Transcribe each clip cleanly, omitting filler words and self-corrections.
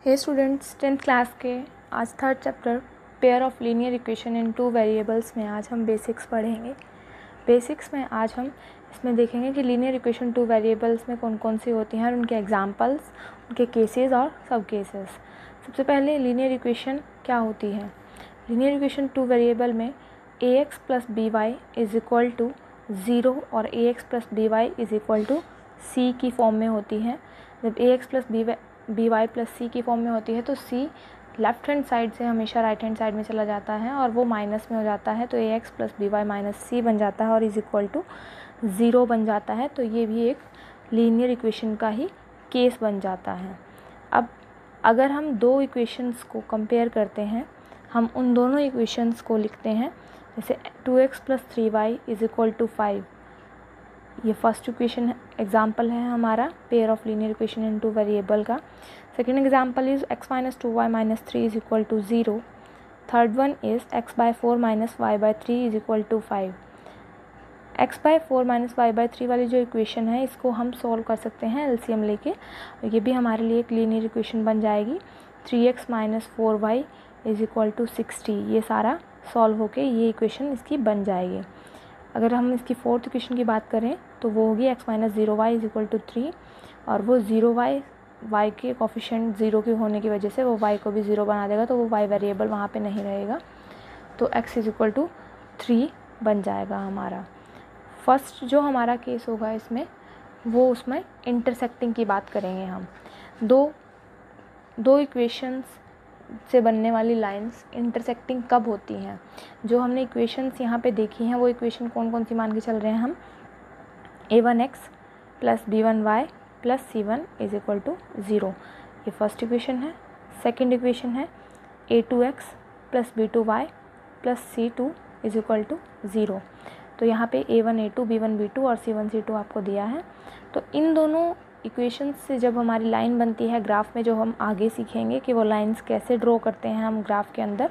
हे students, 10th class के आज third chapter pair of linear equation in two variables में आज हम बेसिक्स पढ़ेंगे। बेसिक्स में आज हम इसमें देखेंगे कि लीनियर इक्वेशन टू वेरिएबल्स में कौन कौन सी होती हैं और उनके एग्जांपल्स, उनके केसेस और सब केसेस। सबसे पहले लीनियर इक्वेशन क्या होती है। लीनियर इक्वेशन टू वेरिएबल में ax plus B Y is equal to 0 और ax plus B Y is equal to C की फॉर्म में होती है। जब ax plus B Y plus C की फॉर्म में होती है तो c लेफ्ट हैंड साइड से हमेशा राइट हैंड साइड में चला जाता है और वो माइनस में हो जाता है, तो ax plus B Y minus C बन जाता है और इज इक्वल टू 0 बन जाता है। तो ये भी एक लीनियर इक्वेशन का ही केस बन जाता है। अब अगर हम दो इक्वेशंस को कंपेयर करते हैं, हम उन दोनों इक्वेशंस को लिखते हैं जैसे 2x plus 3y is equal to 5। ये फर्स्ट इक्वेशन एग्जाम्पल है हमारा pair of linear equation in two variable का। Second example is x minus 2y minus 3 is equal to 0। Third one is x by 4 minus y by 3 is equal to 5। x by 4 minus y by 3 वाली जो equation है इसको हम solve कर सकते हैं LCM लेके, और ये भी हमारे लिए एक लीनियर इक्वेशन बन जाएगी। 3x minus 4y is equal to 60। ये सारा सॉल्व होके ये इक्वेशन इसकी बन जाएगी। अगर हम इसकी फोर्थ इक्वेशन की बात करें तो वो होगी x minus 0y is equal to 3, और वो 0y के कोफिशिएंट 0 के होने की वजह से वो y को भी 0 बना देगा, तो वो y वेरिएबल वहाँ पे नहीं रहेगा, तो x इज इक्वल टू 3 बन जाएगा हमारा। फर्स्ट जो हमारा केस होगा इसमें वो उसमें इंटरसेक्टिंग की बात करेंगे हम। दो इक्वेशंस से बनने वाली लाइंस इंटरसेक्टिंग कब होती हैं। जो हमने इक्वेशंस यहाँ पे देखी हैं वो इक्वेशन कौन कौन सी मान के चल रहे हैं हम। a1x plus b1y plus c1 is equal to 0, ये फर्स्ट इक्वेशन है। सेकेंड इक्वेशन है a2x plus b2y plus c2 is equal to 0। तो यहाँ पे a1 a2 b1 b2 और c1 c2 आपको दिया है। तो इन दोनों इक्वेशंस से जब हमारी लाइन बनती है ग्राफ में, जो हम आगे सीखेंगे कि वो लाइंस कैसे ड्रॉ करते हैं हम ग्राफ के अंदर,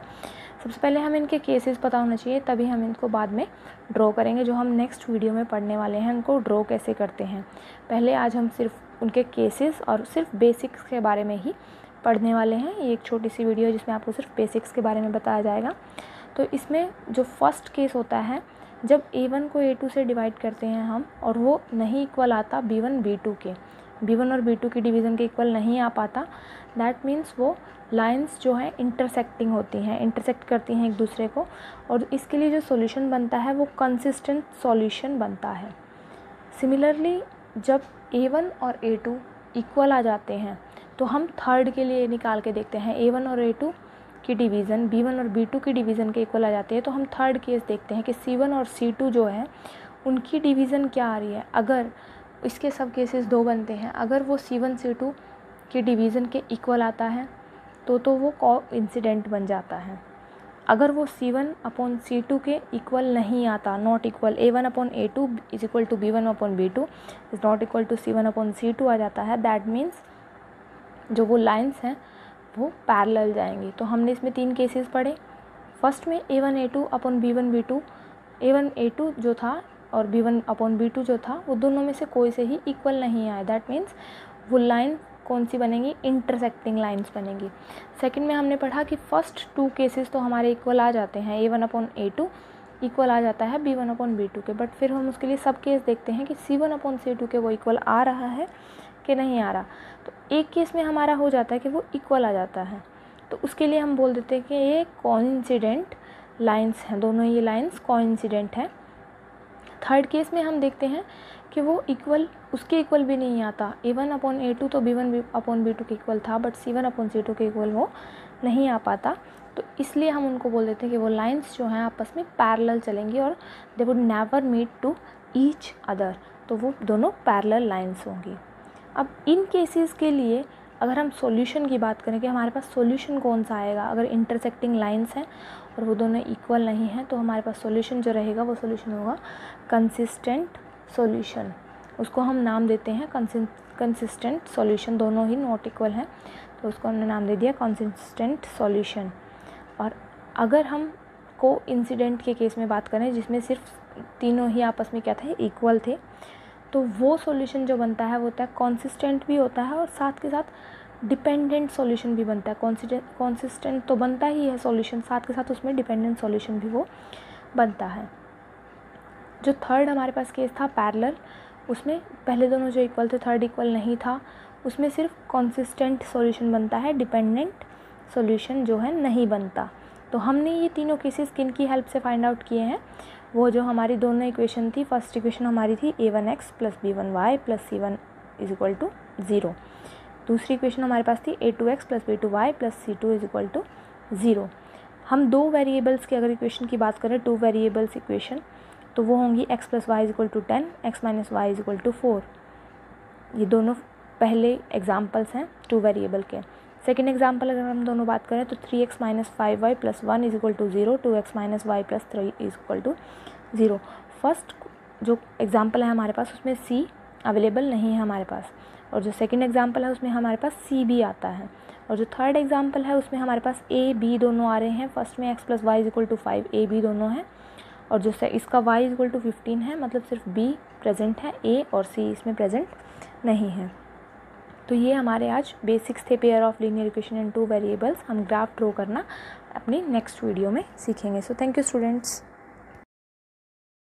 सबसे पहले हमें इनके केसेस पता होना चाहिए, तभी हम इनको बाद में ड्रॉ करेंगे। जो हम नेक्स्ट वीडियो में पढ़ने वाले हैं उनको ड्रॉ कैसे करते हैं, पहले आज हम सिर्फ उनके केसेस और सिर्फ बेसिक्स के बारे में ही पढ़ने वाले हैं। ये एक छोटी सी वीडियो है जिसमें आपको सिर्फ बेसिक्स के बारे में बताया जाएगा। तो इसमें जो फर्स्ट केस होता है, जब a1 को a2 से डिवाइड करते हैं हम और वो नहीं इक्वल आता b1 b2 के, b1 और b2 की डिवीज़न के इक्वल नहीं आ पाता, दैट मीन्स वो लाइंस जो है इंटरसेक्टिंग होती हैं, इंटरसेक्ट करती हैं एक दूसरे को, और इसके लिए जो सॉल्यूशन बनता है वो कंसिस्टेंट सॉल्यूशन बनता है। सिमिलरली जब a1 और a2 इक्वल आ जाते हैं तो हम थर्ड के लिए निकाल के देखते हैं। a1 और a2 की डिवीज़न b1 और b2 की डिवीज़न के इक्वल आ जाती है, तो हम थर्ड केस देखते हैं कि c1 और c2 जो है उनकी डिवीज़न क्या आ रही है। अगर इसके सब केसेस दो बनते हैं, अगर वो c1 c2 की डिवीज़न के इक्वल आता है तो वो कोइंसिडेंट बन जाता है। अगर वो c1 अपॉन c2 के इक्वल नहीं आता, not equal, a1 upon a2 is equal to b1 upon b2 is not equal to c1 upon c2 आ जाता है, दैट मीन्स जो वो लाइंस हैं वो पैरेलल जाएंगी। तो हमने इसमें 3 केसेस पढ़े। फर्स्ट में a1 a2 upon b1 b2, a1 a2 जो था और b1 अपॉन b2 जो था वो दोनों में से कोई से ही इक्वल नहीं आए, दैट मीन्स वो लाइन कौन सी बनेंगी, इंटरसेक्टिंग लाइंस बनेंगी। सेकंड में हमने पढ़ा कि फर्स्ट 2 केसेस तो हमारे इक्वल आ जाते हैं, a1 अपॉन a2 इक्वल आ जाता है b1 अपॉन b2 के, बट फिर हम उसके लिए सब केस देखते हैं कि c1 अपॉन c2 के वो इक्वल आ रहा है कि नहीं आ रहा। तो एक केस में हमारा हो जाता है कि वो इक्वल आ जाता है, तो उसके लिए हम बोल देते हैं कि ये कोइंसिडेंट लाइंस हैं, दोनों ये लाइंस कोइंसिडेंट हैं। थर्ड केस में हम देखते हैं कि वो इक्वल, उसके इक्वल भी नहीं आता, a1 अपॉन a2 तो b1 अपॉन b2 के इक्वल था, बट c1 अपॉन c2 के इक्वल वो नहीं आ पाता, तो इसलिए हम उनको बोल देते हैं कि वो लाइंस जो हैं आपस में पैरेलल चलेंगी और they would never meet to each other, तो वो दोनों पैरेलल लाइंस होंगी। अब इन केसेस के लिए अगर हम सॉल्यूशन की बात करें कि हमारे पास सॉल्यूशन कौन सा आएगा, अगर इंटरसेक्टिंग लाइंस हैं और वो दोनों इक्वल नहीं हैं, तो हमारे पास सॉल्यूशन जो रहेगा वो सॉल्यूशन होगा कंसिस्टेंट सॉल्यूशन। उसको हम नाम देते हैं कंसिस्टेंट सॉल्यूशन, दोनों ही नॉट इक्वल हैं तो उसको हमने नाम दे दिया कंसिस्टेंट सॉल्यूशन। और अगर हम कोइंसिडेंट के केस में बात करें जिसमें सिर्फ तीनों ही आपस में क्या थे, इक्वल थे, तो वो सॉल्यूशन जो बनता है वो होता है कंसिस्टेंट भी होता है और साथ के साथ डिपेंडेंट सॉल्यूशन भी बनता है। कॉन्सिस्टेंट तो बनता ही है सॉल्यूशन, साथ के साथ उसमें डिपेंडेंट सॉल्यूशन भी वो बनता है। जो थर्ड हमारे पास केस था पैरेलल, उसमें पहले दोनों जो इक्वल थे, थर्ड इक्वल नहीं था, उसमें सिर्फ कॉन्सिस्टेंट सॉल्यूशन बनता है, डिपेंडेंट सॉल्यूशन जो है नहीं बनता। तो हमने ये तीनों केसेस किन की हेल्प से फाइंड आउट किए हैं, वो जो हमारी दोनों इक्वेशन थी, फर्स्ट इक्वेशन हमारी थी a1x plus b1y plus c1 is equal to 0। दूसरी इक्वेशन हमारे पास थी a2x plus b2y plus c2 is equal to 0। हम दो वेरिएबल्स की अगर इक्वेशन की बात करें, टू वेरिएबल्स इक्वेशन, तो वो होंगी x plus y is equal to 10, x minus y is equal to 4। ये दोनों पहले एग्जाम्पल्स हैं टू वेरिएबल के। सेकेंड एग्जाम्पल अगर हम दोनों बात करें तो 3x minus 5y plus 1 is equal to 0, 2x minus y plus 3 is equal to 0। First जो एग्जाम्पल है हमारे पास उसमें c अवेलेबल नहीं है हमारे पास, और जो सेकेंड एग्जाम्पल है उसमें हमारे पास c भी आता है, और जो थर्ड एग्जाम्पल है उसमें हमारे पास a b दोनों आ रहे हैं। फर्स्ट में x plus y is equal to 5 a b दोनों हैं, और जो इसका y इज इक्वल टू 15 है, मतलब सिर्फ b प्रेजेंट है, a और c इसमें प्रेजेंट नहीं है। तो ये हमारे आज बेसिक्स थे pair of linear equation in two variables. हम ग्राफ ड्रॉ करना अपनी नेक्स्ट वीडियो में सीखेंगे। So thank you students.